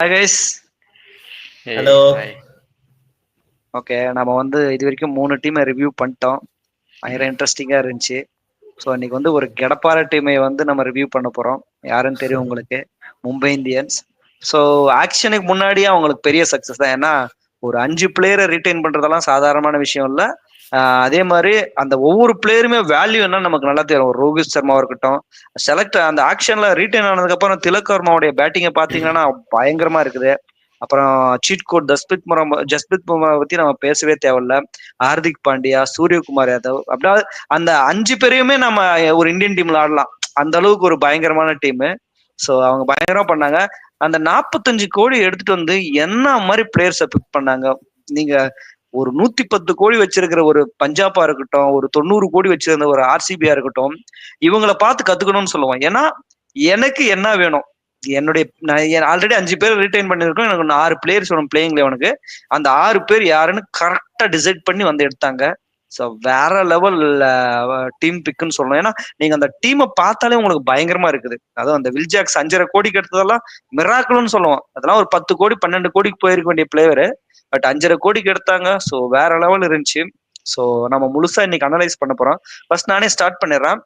Hi guys. Hello. Hi. Okay, நம்ம வந்து இது வரைக்கும் 3 டீமை ரிவ்யூ பண்ணிட்டோம். பயங்கர இன்ட்ரெஸ்டிங்காக இருந்துச்சு. ஸோ இன்னைக்கு வந்து ஒரு கெடப்பார டீமை வந்து நம்ம ரிவ்யூ பண்ண போகிறோம். யாருன்னு தெரியும் உங்களுக்கு? மும்பை இந்தியன்ஸ். ஸோ ஆக்ஷனுக்கு முன்னாடியே அவங்களுக்கு பெரிய சக்ஸஸ் தான். ஏன்னா ஒரு 5 பிளேயரை ரீட்டைன் பண்ணுறதெல்லாம் சாதாரணமான விஷயம் இல்லை. அதே மாதிரி அந்த ஒவ்வொரு பிளேயருமே வேல்யூ என்னன்னு நமக்கு நல்லா தெரியும். ஒரு ரோஹித் சர்மாவாக இருக்கட்டும், செலக்ட் அந்த ஆக்ஷனில் ரீட்டைன் ஆனதுக்கப்புறம் திலக் வர்மாவுடைய பேட்டிங்கை பார்த்தீங்கன்னா பயங்கரமாக இருக்குது. அப்புறம் சீட் கோட் ஜஸ்பிரித் பும்ராவை பத்தி நம்ம பேசவே தேவையில்ல. ஹார்திக் பாண்டியா, சூரியகுமார் யாதவ், அப்படியே அந்த 5 பேரையுமே நம்ம ஒரு இந்தியன் டீம்ல ஆடலாம். அந்த அளவுக்கு ஒரு பயங்கரமான டீமு. ஸோ அவங்க பயங்கரமா பண்ணாங்க. அந்த 45 கோடி எடுத்துட்டு வந்து என்ன மாதிரி பிளேயர்ஸை பிக் பண்ணாங்க. நீங்க ஒரு 110 கோடி வச்சிருக்கிற ஒரு பஞ்சாபா இருக்கட்டும், ஒரு 90 கோடி வச்சிருந்த ஒரு ஆர்சிபியா இருக்கட்டும், இவங்களை பார்த்து கத்துக்கணும்னு சொல்லுவோம். ஏன்னா எனக்கு என்ன வேணும், என்னுடைய ஆல்ரெடி 5 பேர் ரீட்டைன் பண்ணிருக்கோம். எனக்கு 6 பிளேயர்ஸ் வரும் பிளேயிங் லெவனுக்கு. அந்த 6 பேர் யாருன்னு கரெக்டா டிசைட் பண்ணி வந்து எடுத்தாங்க. ஸோ வேற லெவல் டீம் பிக்குன்னு சொல்லணும். ஏன்னா நீங்க அந்த டீமை பார்த்தாலே உங்களுக்கு பயங்கரமா இருக்குது. அதுவும் அந்த வில்ஜாக்ஸ் 5.5 கோடிக்கு எடுத்ததெல்லாம் மிராக்கிள்னு சொல்லுவோம். அதெல்லாம் ஒரு 10 கோடி 12 கோடிக்கு போயிருக்க வேண்டிய பிளேயரு, பட் 5.5 கோடிக்கு எடுத்தாங்க. ஸோ வேற லெவல் இருந்துச்சு. ஸோ நம்ம முழுசா இன்னைக்கு அனலைஸ் பண்ண போறோம். ஃபர்ஸ்ட் நானே ஸ்டார்ட் பண்ணிடுறேன்.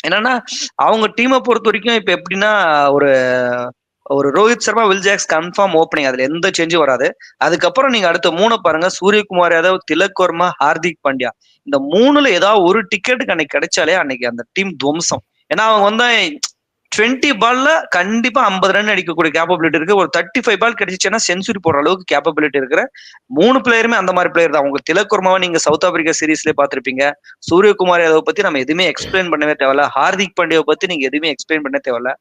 என்னன்னா அவங்க டீமை பொறுத்த வரைக்கும் இப்ப எப்படின்னா, ஒரு ஒரு Rohit Sharma, will Jacks confirm opening, அதுல எந்த சேஞ்சும் வராது. அதுக்கப்புறம் நீங்க அடுத்த 3 பாருங்க, சூரியகுமார் யாதவ், திலக் வர்மா, ஹார்திக் பாண்டியா. இந்த 3ல ஏதாவது ஒரு டிக்கெட்டுக்கு அன்னைக்கு கிடைச்சாலே அன்னைக்கு அந்த டீம் துவம்சம். ஏன்னா அவங்க வந்து 20 பால்ல கண்டிப்பா 50 ரன் அடிக்கக்கூடிய கேப்பபிலிட்டி இருக்கு. ஒரு 35 பால் கிடைச்சிச்சுன்னா செஞ்சுரி போடுற அளவுக்கு கேப்பபிலிட்டி இருக்கிற 3 பிளேயருமே அந்த மாதிரி பிளேயர் தான். உங்களுக்கு திலக் வர்மாவை நீங்க சவுத் ஆப்பிரிக்கா சீரீஸ்ல பாத்திருப்பீங்க. சூரியகுமார் யாதவ் பத்தி நம்ம எதுவுமே எக்ஸ்பிளைன் பண்ணவே தேவையில்ல. ஹார்திக் பாண்டியாவை பத்தி நீங்க எதுவுமே எக்ஸ்பிளைன் பண்ண தேவையில்ல.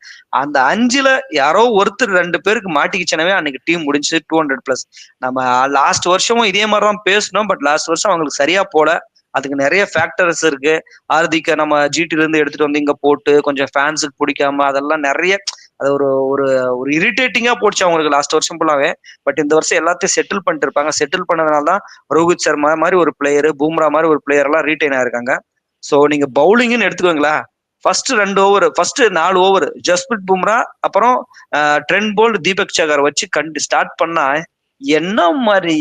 அந்த 5ல யாரோ ஒருத்தர் 2 பேருக்கு மாட்டிக்கிச்சனவே அன்னைக்கு டீம் முடிஞ்சு 200+. நம்ம லாஸ்ட் வருஷமும் இதே மாதிரிதான் பேசணும். பட் லாஸ்ட் வருஷம் அவங்களுக்கு சரியா போல. அதுக்கு நிறைய ஃபேக்டர்ஸ் இருக்கு. ஹார்திக்க நம்ம ஜிடில இருந்து எடுத்துட்டு வந்து இங்க போட்டு கொஞ்சம் ஃபேன்ஸுக்கு பிடிக்காம அதெல்லாம் நிறைய, அது ஒரு ஒரு ஒரு இரிட்டேட்டிங்கா போச்சு அவங்களுக்கு லாஸ்ட் வருஷம் ஃபுல்லாவே. பட் இந்த வருஷம் எல்லாத்தையும் செட்டில் பண்ணிட்டு இருப்பாங்க. செட்டில் பண்ணதுனால தான் ரோஹித் சர்மா மாதிரி ஒரு பிளேயர், பூம்ரா மாதிரி ஒரு பிளேயர் எல்லாம் ரீட்டைன் ஆயிருக்காங்க. ஸோ நீங்க பவுலிங்னு எடுத்துக்கோங்களா, first 2 over, first 4 over Jasprit Bumrah, அப்புறம் ட்ரெண்ட் போல்ட், தீபக் சகர் வச்சு ஸ்டார்ட் பண்ணா என்ன மாதிரி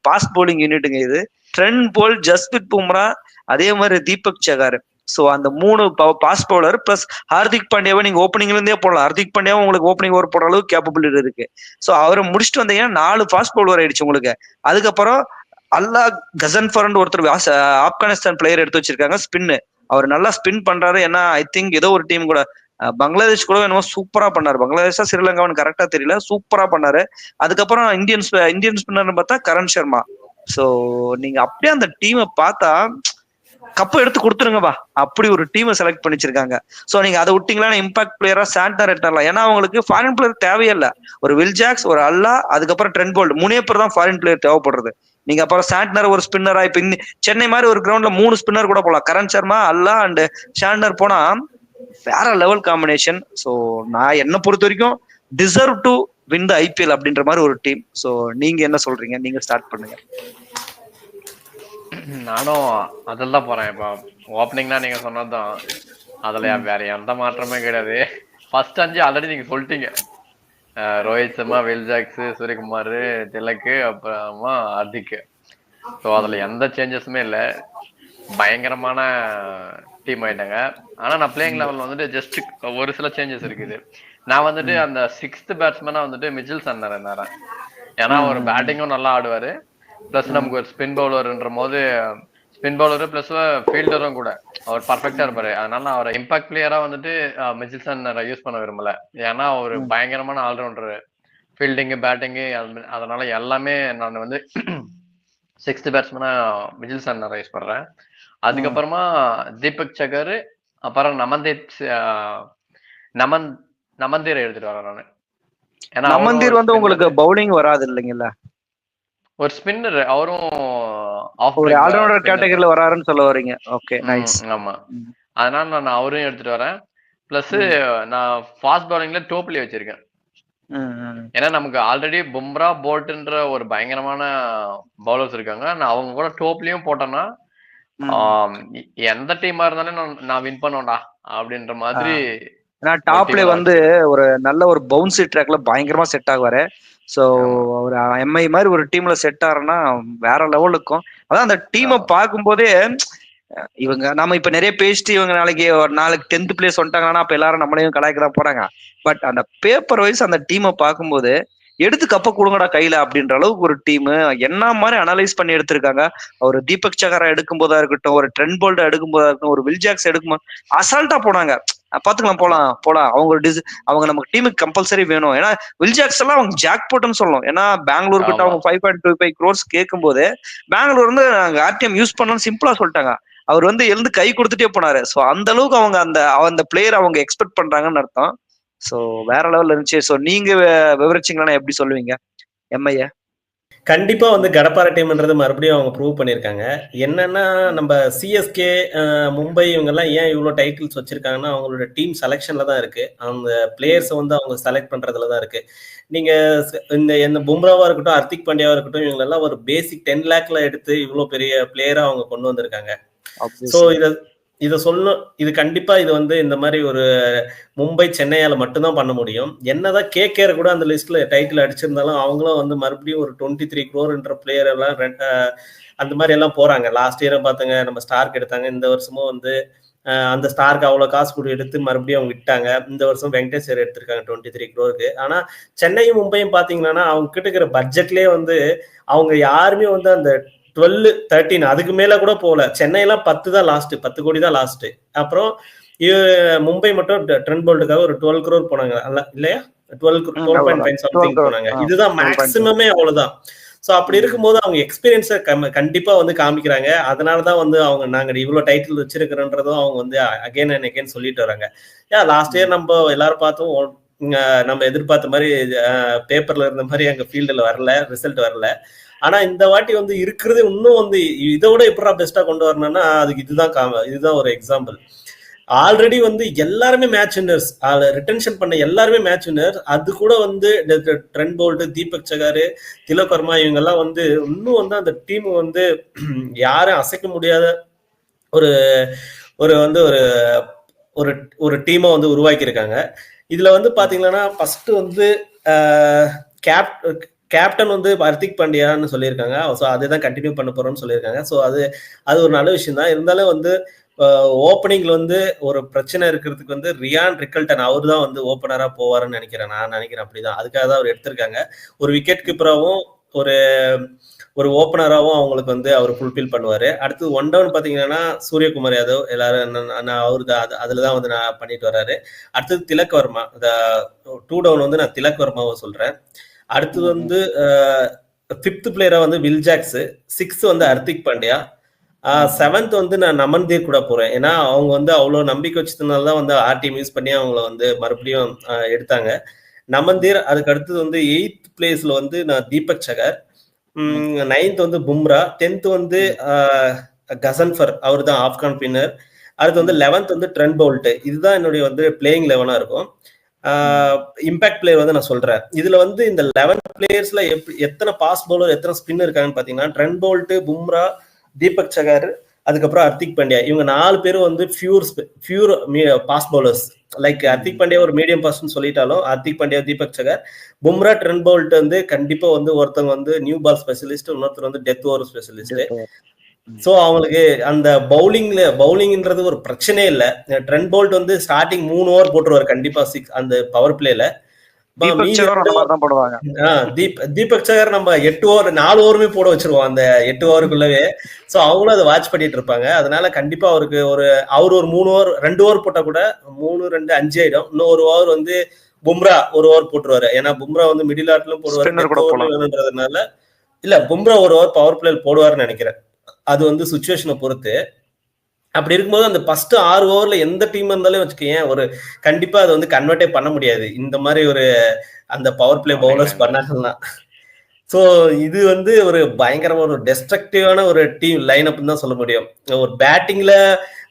பாஸ்ட் பவுலிங் யூனிட்டுங்க இது. ட்ரெண்ட் போல்ட், ஜஸ்பிரித் பும்ரா, அதே மாதிரி தீபக் சகர். ஸோ அந்த 3 பாஸ்ட் பவுலர் பிளஸ் ஹார்திக் பாண்டியாவை நீங்க ஓப்பனிங்ல இருந்தே போடலாம். ஹார்திக் பாண்டியாவும் உங்களுக்கு ஓப்பனிங் ஓவர் போடுற அளவுக்கு கேப்பபிலிட்டி இருக்கு. ஸோ அவரை முடிச்சுட்டு வந்தீங்கன்னா 4 ஃபாஸ்ட் பவுலர் ஆயிடுச்சு உங்களுக்கு. அதுக்கப்புறம் அல்லா கசன்ஃபர்னு ஒருத்தர் ஆப்கானிஸ்தான் பிளேயர் எடுத்து வச்சிருக்காங்க, ஸ்பின்னு. அவர் நல்லா ஸ்பின் பண்றாரு. ஏன்னா ஐ திங்க் ஏதோ ஒரு டீம் கூட, பங்களாதேஷ் கூட என்னமோ சூப்பரா பண்ணாரு. பங்களாதேஷா ஸ்ரீலங்கான்னு கரெக்டா தெரியல, சூப்பரா பண்ணாரு. அதுக்கப்புறம் இந்தியன் ஸ்பின்னர்னு பார்த்தா கரண் சர்மா. ஸோ நீங்க அப்படியே அந்த டீமை பார்த்தா கப்பை எடுத்து கொடுத்துருங்கப்பா, அப்படி ஒரு டீமை செலக்ட் பண்ணி வச்சிருக்காங்க. ஸோ நீங்க அதை விட்டீங்களா இம்பாக்ட் பிளேயரா சாண்டர் எடுத்துடலாம். ஏன்னா அவங்களுக்கு ஃபாரின் பிளேயர் தேவையில்லை. ஒரு வில்ஜாக்ஸ், ஒரு அல்லா, அதுக்கப்புறம் ட்ரெண்ட் போல்ட், 3 பேர் தான் ஃபாரின் பிளேயர் தேவைப்படுறது. நீங்க அப்புறம் சாண்ட்னர் ஒரு ஸ்பின்னரா, இப்ப சென்னை மாதிரி ஒரு கிரவுண்ட்ல 3 ஸ்பின்னர் கூட போலாம். கரண் சர்மா, அல்லா அண்ட் சாண்ட்னர் போனா வேற லெவல் காம்பினேஷன். ஸோ நான் என்ன பொறுத்த வரைக்கும் deserve to win the IPL அப்படின்ற மாதிரி ஒரு டீம். ஸோ நீங்க என்ன சொல்றீங்க? நீங்க ஸ்டார்ட் பண்ணுங்க. நானும் அதில் தான் போறேன். இப்போ ஓப்பனிங்னா நீங்க சொன்னதுதான், அதுல வேற எந்த மாற்றமே கிடையாது. ஃபர்ஸ்ட் 5 ஆல்ரெடி நீங்க சொல்லிட்டீங்க. ரோஹித் சர்மா, வில் ஜாக்ஸ், சூரியகுமார், திலக்கு, அப்புறமா ஹார்திக். ஸோ அதுல எந்த சேஞ்சஸுமே இல்லை. பயங்கரமான டீம் ஆயிட்டாங்க. ஆனா நான் பிளேயிங் லெவல் வந்துட்டு ஜஸ்ட் ஒரு சில சேஞ்சஸ் இருக்குது. நான் வந்துட்டு அந்த 6th பேட்ஸ்மேனா வந்துட்டு மிச்சில் சன்னர் இருந்தாரேன். ஏன்னா ஒரு பேட்டிங்கும் நல்லா ஆடுவாரு, பிளஸ் நமக்கு ஒரு ஸ்பின் பவுலர்ன்ற போது ஸ்பின் பவுலரு பிளஸ் ஃபீல்டரும் கூட அவர் பர்ஃபெக்டா இருப்பாரு. அதனால நான் அவரை இம்பாக்ட் பிளேயரா வந்துட்டு மிச்சில் சன்னர் யூஸ் பண்ண விரும்பல. ஏன்னா ஒரு பயங்கரமான ஆல்ரவுண்டர், ஃபீல்டிங்கு, பேட்டிங்கு, அதனால எல்லாமே நான் வந்து 6th பேட்ஸ்மேனா மிச்சில் சன்னர் யூஸ் பண்றேன். அதுக்கப்புறமா தீபக் சகர், அப்புறம் நமந்தீரை எடுத்துட்டு வரேன் நானு. ஏன்னா நமந்தீர் வந்து உங்களுக்கு பவுலிங் வராது இல்லைங்களா, ஒரு ஸ்பின்னர், அவரும் ஒரு ஆல்ரவுண்டர் கேட்டகரியில வராருன்னு சொல்ல வரீங்க. Okay, nice. ஆமா, அதனால நான் அவரையும் எடுத்துட்டு வரேன். பிளஸ் நான் ஃபாஸ்ட் பவுலிங்ல டோப்லி வச்சிருக்கேன். ஏன்னா நமக்கு ஆல்ரெடி பும்ரா, போல்ட்ன்ற ஒரு பயங்கரமான பவுலர்ஸ் இருக்காங்க. நான் அவங்க கூட டோப்லியும் போட்டேன்னா எந்த டீமா இருந்தாலும் நான் வின் பண்ணுவேன்டா அப்படின்ற மாதிரி. டாப்ல வந்து ஒரு நல்ல ஒரு பவுன்சி ட்ராக்ல பயங்கரமா செட் ஆகுவாரு. ஸோ ஒரு எம்ஐ மாதிரி ஒரு டீம்ல செட் ஆறனா வேற லெவல் இருக்கும். அதான் அந்த டீமை பார்க்கும்போதே இவங்க நம்ம இப்ப நிறைய பேசிட்டு இவங்க நாளைக்கு 10th பிளேஸ் வந்துட்டாங்கன்னா அப்ப எல்லாரும் நம்மளையும் கலாய்க்க தான் போறாங்க. பட் அந்த பேப்பர் வைஸ் அந்த டீமை பார்க்கும்போது எடுத்து கப்ப கொடுங்கடா கையில அப்படின்ற அளவுக்கு ஒரு டீம் என்ன மாதிரி அனலைஸ் பண்ணி எடுத்திருக்காங்க. ஒரு தீபக் சகாரா எடுக்கும் போதா இருக்கட்டும், ஒரு ட்ரெண்ட் போல்ட் எடுக்கும் போதா இருக்கட்டும், ஒரு வில்ஜாக்ஸ் எடுக்கும் அசால்ட்டா போனாங்க. பாத்துக்கலாம் போலாம் அவங்க நமக்கு டீமுக்கு கம்பல்சரி வேணும். ஏன்னா வில்ஜாக்ஸ் எல்லாம் அவங்க ஜாக் போட்டுன்னு சொல்லணும். ஏன்னா பெங்களூர் கிட்ட அவங்க 5.25 crores கேட்கும் போது பெங்களூர் வந்து நாங்க ஆர்டிஎம் யூஸ் பண்ணோம்னு சிம்பிளா சொல்லிட்டாங்க. அவர் வந்து எழுந்து கை கொடுத்துட்டே போனாரு. ஸோ அந்த அளவுக்கு அவங்க அந்த பிளேயர் அவங்க எக்ஸ்பெக்ட் பண்றாங்கன்னு அர்த்தம். ஸோ வேற லெவல்ல இருந்துச்சு. ஸோ நீங்க விவரிச்சிங்கன்னா எப்படி சொல்லுவீங்க எம்ஐய? கண்டிப்பா வந்து கடப்பார டீம்ன்றது மறுபடியும் அவங்க ப்ரூவ் பண்ணியிருக்காங்க. என்னன்னா நம்ம சிஎஸ்கே, மும்பை இவங்கெல்லாம் ஏன் இவ்வளோ டைட்டில்ஸ் வச்சிருக்காங்கன்னா அவங்களோட டீம் செலெக்ஷன்ல தான் இருக்கு. அந்த பிளேயர்ஸை வந்து அவங்க செலக்ட் பண்றதுல தான் இருக்கு. நீங்க இந்த பும்ராவா இருக்கட்டும், ஹர்திக் பாண்டியாவா இருக்கட்டும், இவங்களெல்லாம் ஒரு பேசிக் 10 lakhல எடுத்து இவ்வளோ பெரிய பிளேயரா அவங்க கொண்டு வந்திருக்காங்க. ஸோ இதை சொல்லணும். இது கண்டிப்பா இது வந்து இந்த மாதிரி ஒரு மும்பை சென்னையால மட்டும்தான் பண்ண முடியும். என்னதான் கேகேஆர் கூட அந்த லிஸ்ட்ல டைட்டில் அடிச்சிருந்தாலும் அவங்களும் வந்து மறுபடியும் ஒரு 23 crore பிளேயர் எல்லாம் அந்த மாதிரி எல்லாம் போறாங்க. லாஸ்ட் இயரை பார்த்தாங்க, நம்ம ஸ்டார்க் எடுத்தாங்க. இந்த வருஷமும் வந்து அந்த ஸ்டார்க்கு அவ்வளோ காசு கூட எடுத்து மறுபடியும் அவங்க விட்டாங்க. இந்த வருஷம் வெங்கடேஸ்வர் எடுத்திருக்காங்க 23 crore. ஆனா சென்னையும் மும்பையும் பாத்தீங்கன்னா அவங்க கிட்ட இருக்கிற பட்ஜெட்லயே வந்து அவங்க யாருமே வந்து அந்த 12, 13 அதுக்கு மேல கூட போகல. சென்னையெல்லாம் 10 தான் லாஸ்ட், 10 கோடி தான் லாஸ்ட். அப்புறம் மும்பை மட்டும் ட்ரெண்ட் போல்ட்டுக்காக ஒரு 12 crore போனாங்க இல்லையா, 12.5 சம்திங் போனாங்க. இதுதான் மேக்சிமமே அவ்வளவுதான். ஸோ அப்படி இருக்கும்போது அவங்க எக்ஸ்பீரியன்ஸை கண்டிப்பா வந்து காமிக்கிறாங்க. அதனாலதான் வந்து அவங்க நாங்க இவ்வளவு டைட்டில் வச்சிருக்கிறோன்றதும் அவங்க வந்து அகைன் அண்ட் அகைன் சொல்லிட்டு வராங்க. லாஸ்ட் இயர் நம்ம எல்லாரும் பார்த்தோம், நம்ம எதிர்பார்த்த மாதிரி பேப்பர்ல இருந்த மாதிரி அங்க ஃபீல்டுல வரல, ரிசல்ட் வரல. ஆனா இந்த வாட்டி வந்து இருக்கிறது இன்னும் வந்து இதோட எப்படா பெஸ்டா கொண்டு வரணும்னா அதுக்கு இதுதான் ஒரு எக்ஸாம்பிள். ஆல்ரெடி வந்து எல்லாருமே மேட்ச் வின்னர்ஸ், ரிட்டன்ஷன் பண்ண எல்லாருமே மேட்ச் வின்னர்ஸ். அது கூட வந்து ட்ரெண்ட் போல்ட், தீபக் சகார், திலக் வர்மா இவங்க எல்லாம் வந்து இன்னும் வந்து அந்த டீம் வந்து யாரும் அசைக்க முடியாத ஒரு ஒரு வந்து ஒரு ஒரு ஒரு டீமை வந்து உருவாக்கி இருக்காங்க. இதுல வந்து பாத்தீங்கன்னா ஃபர்ஸ்ட் வந்து கேப்டன் வந்து ஹர்திக் பாண்டியான்னு சொல்லியிருக்காங்க. ஸோ அதுதான் கண்டினியூ பண்ண போறோம்னு சொல்லியிருக்காங்க. ஸோ அது ஒரு நல்ல விஷயம் தான். இருந்தாலும் வந்து ஓப்பனிங்ல வந்து ஒரு பிரச்சனை இருக்கிறதுக்கு வந்து ரியான் ரிக்கல்டன் அவர் தான் வந்து ஓப்பனரா போவாருன்னு நான் நினைக்கிறேன். அப்படிதான், அதுக்காக தான் அவர் எடுத்திருக்காங்க. ஒரு விக்கெட் கீப்பராகவும் ஒரு ஓப்பனராகவும் அவங்களுக்கு வந்து அவர் ஃபுல்ஃபில் பண்ணுவாரு. அடுத்து 1 down பாத்தீங்கன்னா சூரியகுமார் யாதவ் எல்லாரும் அவரு அதுலதான் வந்து நான் பண்ணிட்டு வர்றாரு. அடுத்தது திலக் வர்மா, 2 down வந்து நான் திலக் வர்மாவை சொல்றேன். அடுத்தது வந்து 5th பிளேயரா வந்து வில்ஜாக்ஸ், 6th வந்து ஹர்திக் பாண்டியா, 7th வந்து நான் நமன்தீர் கூட போறேன். ஏன்னா அவங்க வந்து அவ்வளவு நம்பிக்கை வச்சதுனாலதான் வந்து ஆர்டிஎம் யூஸ் பண்ணி அவங்கள வந்து மறுபடியும் எடுத்தாங்க. நமன்தீர். அதுக்கு அடுத்தது வந்து 8th பிளேஸ்ல வந்து நான் தீபக் சகார், 9th வந்து பும்ரா, 10th வந்து கசன்ஃபர், அவர் தான் ஆப்கான் பின்னர். அடுத்து வந்து 11th வந்து ட்ரெண்ட் போல்ட். இதுதான் என்னுடைய வந்து பிளேயிங் 11 இருக்கும். இம்பாக்ட் பிளேயர் வந்து நான் சொல்றேன். இதுல வந்து இந்த 11 பிளேயர்ஸ்ல எத்தனை பாஸ் பவுலர் எத்தனை ஸ்பின் இருக்காங்கன்னு பாத்தீங்கன்னா ட்ரெண்ட் போல்ட், பும்ரா, தீபக் சகார், அதுக்கப்புறம் ஹர்திக் பாண்டியா, இவங்க 4 பேரும் வந்து pure pace bowlers. Like Hardik Pandya ஒரு மீடியம் பாஸ்ன்னு சொல்லிட்டாலும் ஹர்திக் பாண்டியா, தீபக் சகார், பும்ரா, ட்ரெண்ட் போல்ட் வந்து கண்டிப்பா வந்து ஒருத்தவங்க வந்து நியூ பால் ஸ்பெஷலிஸ்ட், இன்னொருத்தர் வந்து டெத் ஓவர் ஸ்பெஷலிஸ்ட். சோ அவங்களுக்கு அந்த பவுலிங்ன்றது ஒரு பிரச்சனையே இல்ல. ட்ரெண்ட் போல்ட் வந்து ஸ்டார்டிங் 3 ஓவர் போட்டுருவாரு கண்டிப்பா 6 அந்த பவர் பிளேல. தீபக் சகர் நம்ம 8 ஓவர் 4 ஓவருமே போட வச்சிருவோம் அந்த 8 ஓவருக்குள்ளவே. சோ அவங்களும் அதை வாட்ச் பண்ணிட்டு இருப்பாங்க. அதனால கண்டிப்பா அவருக்கு அவர் ஒரு 3 ஓவர் 2 ஓவர் போட்டா கூட 3, 2, 5 ஆயிடும். இன்னும் 1 ஓவர் வந்து பும்ரா 1 ஓவர் போட்டுருவாரு. ஏன்னா பும்ரா வந்து மிடில் ஆர்ட்லயும் போடுவாரு. இல்ல பும்ரா 1 ஓவர் பவர் பிளேல போடுவாருன்னு நினைக்கிறேன். அது வந்து சுச்சுவேஷனை பொறுத்து. அப்படி இருக்கும்போது அந்த ஃபர்ஸ்ட் 6 ஓவர்ல எந்த டீம் இருந்தாலும் வச்சுக்கேன் ஒரு கண்டிப்பா அதை வந்து கன்வெர்ட்டே பண்ண முடியாது இந்த மாதிரி ஒரு அந்த பவர் பிளே பவுலர்ஸ் பண்ணாங்கன்னா. ஸோ இது வந்து ஒரு பயங்கரமான ஒரு டெஸ்ட்ரக்டிவான ஒரு டீம் லைன் அப்னு தான் சொல்ல முடியும். ஒரு பேட்டிங்ல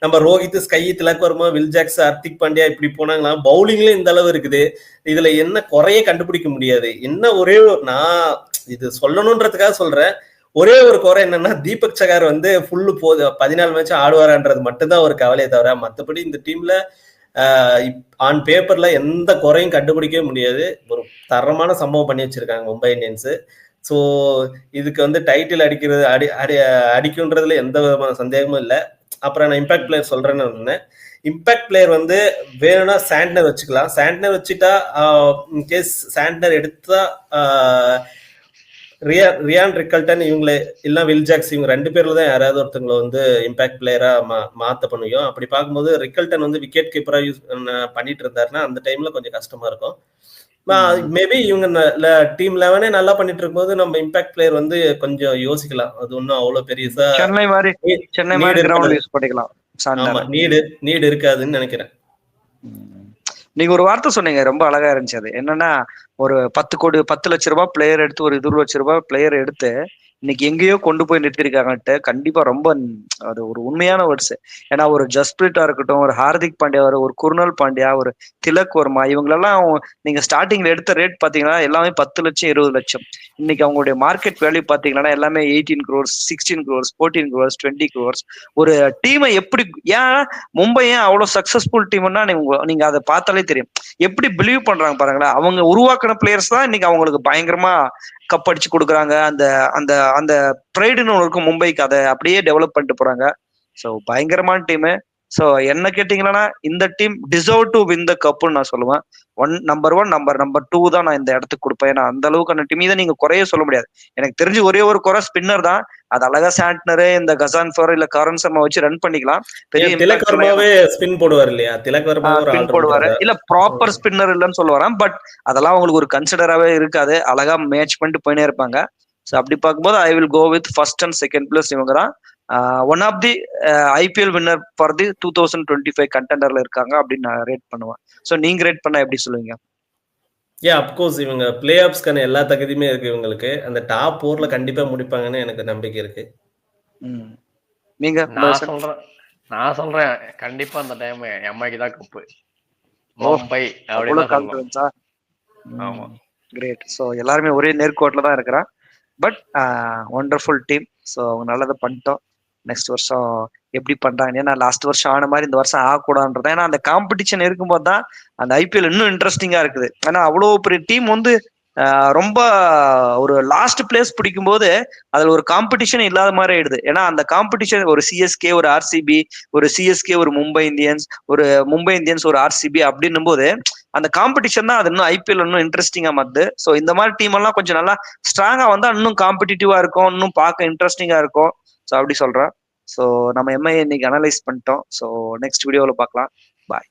நம்ம ரோஹித், ஸ்கை, திலக் வர்மா, வில்ஜாக்ஸ், ஹர்திக் பாண்டியா இப்படி போனாங்களா, பவுலிங்ல இந்த அளவு இருக்குது. இதுல என்ன குறைய கண்டுபிடிக்க முடியாது. என்ன ஒரே நான் இது சொல்லணும்ன்றதுக்காக சொல்றேன், ஒரே ஒரு குறை என்னன்னா தீபக் சகார் வந்து ஃபுல்லு 14 மேட்ச் ஆடுவாரான்றது மட்டும்தான் ஒரு கவலையை தவிர மற்றபடி இந்த டீம்ல ஆன் பேப்பர்ல எந்த குறையும் கண்டுபிடிக்கவே முடியாது. ஒரு தரமான சம்பவம் பண்ணி வச்சிருக்காங்க மும்பை இந்தியன்ஸ். ஸோ இதுக்கு வந்து டைட்டில் அடிக்கிறது அடிக்குன்றதுல எந்த விதமான சந்தேகமும் இல்லை. அப்புறம் நான் இம்பாக்ட் பிளேயர் சொல்றேன்னு இருந்தேன். இம்பாக்ட் பிளேயர் வந்து வேணும்னா சாண்ட்னர் வச்சுக்கலாம். சாண்ட்னர் வச்சுட்டா இன்கேஸ் சாண்ட்னர் எடுத்தா ரியான் ரிக்கல்டன் இவங்களை இல்ல வில் ஜாக்ஸ் இவங்க 2 பேர்ல தான் யாராவது ஒருத்தவங்களை வந்து இம்பாக்ட் பிளேயரா மாத்த பண்ணுவோம். அப்படி பார்க்கும்போது ரிக்கல்டன் வந்து விக்கெட் கீப்பரா யூஸ் பண்ணிட்டு இருந்தாருன்னா அந்த டைம்ல கொஞ்சம் கஷ்டமா இருக்கும். மேபி இவங்க டீம் 11 நல்லா பண்ணிட்டு இருக்கும்போது நம்ம இம்பாக்ட் பிளேயர் வந்து கொஞ்சம் யோசிக்கலாம். அது ஒன்றும் அவ்வளவு பெரியசா சென்னை மாதிரி கிரவுண்ட் யூஸ் பண்ணிக்கலாம். ஆமா, நீடு இருக்காதுன்னு நினைக்கிறேன். நீங்க ஒரு வார்த்தை சொன்னீங்க, ரொம்ப அழகா இருந்துச்சு. அது என்னன்னா, ஒரு 10 லட்ச ரூபாய் பிளேயர் எடுத்து, ஒரு 20 லட்ச ரூபாய் பிளேயர் எடுத்து இன்னைக்கு எங்கேயோ கொண்டு போய் நிறுத்திருக்காங்கன்ட்டு கண்டிப்பா ரொம்ப அது ஒரு உண்மையான வேர்ட்ஸ். ஏன்னா ஒரு ஜஸ்பிரீட்டா இருக்கட்டும், ஒரு ஹார்திக் பாண்டியா, ஒரு குருணால் பாண்டியா, ஒரு திலக் வர்மா, இவங்களெல்லாம் நீங்க ஸ்டார்டிங்ல எடுத்த ரேட் பாத்தீங்கன்னா எல்லாமே 10 லட்சம் 20 லட்சம். இன்னைக்கு அவங்களுடைய மார்க்கெட் வேல்யூ பாத்தீங்கன்னா எல்லாமே 18 crores 16 crores 14 crores 20 crores. ஒரு டீமை எப்படி, ஏன் மும்பை ஏன் அவ்வளவு சக்சஸ்ஃபுல் டீம்னா நீங்க அதை பார்த்தாலே தெரியும். எப்படி பிலீவ் பண்றாங்க பாருங்களேன். அவங்க உருவாக்குன பிளேயர்ஸ் தான் இன்னைக்கு அவங்களுக்கு பயங்கரமா கப் அடிச்சு கொடுக்குறாங்க. அந்த அந்த அந்த ப்ரைடுன்னு ஒன்று இருக்கும் மும்பைக்கு, அதை அப்படியே டெவலப் பண்ணிட்டு போறாங்க. ஸோ பயங்கரமான டீமு. ஸோ என்ன கேட்டீங்கன்னா இந்த team deserve to win the கப்புன்னு நான் சொல்லுவேன். நம்பர் 1 நம்பர் 2 தான் நான் இந்த இடத்துக்கு கொடுப்பேன். ஏன்னா அந்த அளவுக்கு அந்த டீம் இதை நீங்க குறைய சொல்ல முடியாது. எனக்கு தெரிஞ்சு ஒரே ஒரு குறை ஸ்பின்னர் தான். அது அழகா சாண்ட்னரு இந்த கசான்ஃபர் இல்ல கரண் சர்மா வச்சு ரன் பண்ணிக்கலாம். திலக் வர்மாவே ஸ்பின் போடுவார் இல்லையா? திலக் வர்மா ஸ்பின் போடுவாரு, இல்ல ப்ராப்பர் ஸ்பின்னர் இல்லைன்னு சொல்ல வரேன். பட் அதெல்லாம் அவங்களுக்கு ஒரு கன்சிடராகவே இருக்காது. அழகா மேட்ச் பண்ணிட்டு போயினே இருப்பாங்க. ஸோ அப்படி பார்க்கும்போது I will go with first and second place. இவங்க தான் one of the IPL winner for the 2025 கண்டெண்டர்ல இருக்காங்க அப்படின்னு நான் ரேட் பண்ணுவேன். ஸோ நீங்க ரேட் பண்ண எப்படி சொல்லுவீங்க? அப்கோர்ஸ் இவங்க பிளே ஆஃப்ஸ்க்கான எல்லா தகுதியுமே இருக்கு இவங்களுக்கு. அந்த டாப் 4ல கண்டிப்பா முடிப்பாங்கன்னு எனக்கு நம்பிக்கை இருக்கு. நீங்க? நான் சொல்றேன் கண்டிப்பா அந்த டைம் எம்ஐக்கு தான் கப்பு. மும்பை அப்படின்னு. ஆமா, கிரேட். ஸோ எல்லாருமே ஒரே நேர்கோட்டில் தான் இருக்கிறான். But wonderful team. ஸோ அவங்க நல்லதை பண்ணிட்டோம். நெக்ஸ்ட் வருஷம் எப்படி பண்றாங்க, ஏன்னா லாஸ்ட் வருஷம் ஆன மாதிரி இந்த வருஷம் ஆகக்கூடாதுன்றது. ஏன்னா அந்த காம்படிஷன் இருக்கும்போது தான் அந்த ஐபிஎல் இன்னும் இன்ட்ரெஸ்டிங்கா இருக்குது. ஏன்னா அவ்வளோ பெரிய டீம் வந்து ரொம்ப ஒரு லாஸ்ட் பிளேஸ் பிடிக்கும் போது அதுல ஒரு காம்படிஷன் இல்லாத மாதிரி ஆயிடுது. ஏன்னா அந்த காம்படிஷன் ஒரு சிஎஸ்கே ஒரு ஆர்சிபி, ஒரு சிஎஸ்கே ஒரு மும்பை இந்தியன்ஸ் ஒரு ஆர்சிபி அப்படின்னும் போது அந்த காம்படிஷன் தான் அது இன்னும் ஐபிஎல் இன்னும் இன்ட்ரெஸ்டிங்கா மாத்துது. ஸோ இந்த மாதிரி டீம் எல்லாம் கொஞ்சம் நல்லா ஸ்ட்ராங்கா வந்தா இன்னும் காம்படிட்டிவா இருக்கும், இன்னும் பார்க்க இன்ட்ரெஸ்டிங்கா இருக்கும். ஸோ அப்படி சொல்றேன். ஸோ நம்ம எம்ஐ இன்னைக்கு அனலைஸ் பண்ணிட்டோம். ஸோ நெக்ஸ்ட் வீடியோவில் பார்க்கலாம். பாய்.